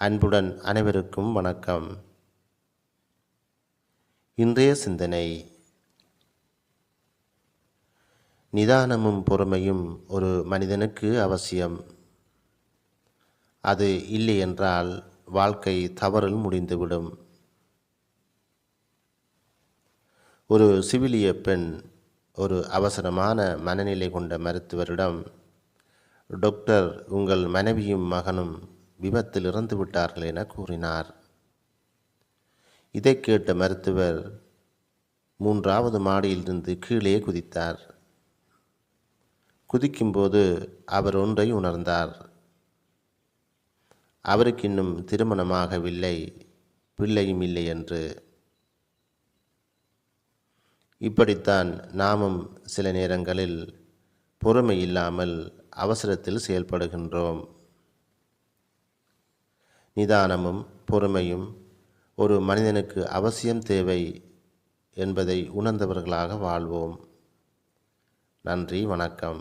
அன்புடன் அனைவருக்கும் வணக்கம். இன்றைய சிந்தனை: நிதானமும் பொறுமையும் ஒரு மனிதனுக்கு அவசியம். அது இல்லை என்றால் வாழ்க்கை தவறில் முடிந்துவிடும். ஒரு சிவிலிய பெண் ஒரு அவசரமான மனநிலை கொண்ட மருத்துவரிடம், டாக்டர், உங்கள் மனைவியும் மகனும் விபத்தில் இறந்து விட்டார்கள் என கூறினார். இதை கேட்ட மருத்துவர் 3வது மாடியிலிருந்து கீழே குதித்தார். குதிக்கும்போது அவர் ஒன்றை உணர்ந்தார். அவருக்கு இன்னும் திருமணமாகவில்லை, பிள்ளையும் இல்லை என்று. இப்படித்தான் நாமும் சில நேரங்களில் பொறுமை இல்லாமல் அவசரத்தில் செயல்படுகின்றோம். நிதானமும் பொறுமையும் ஒரு மனிதனுக்கு அவசியம் தேவை என்பதை உணர்ந்தவர்களாக வாழ்வோம். நன்றி, வணக்கம்.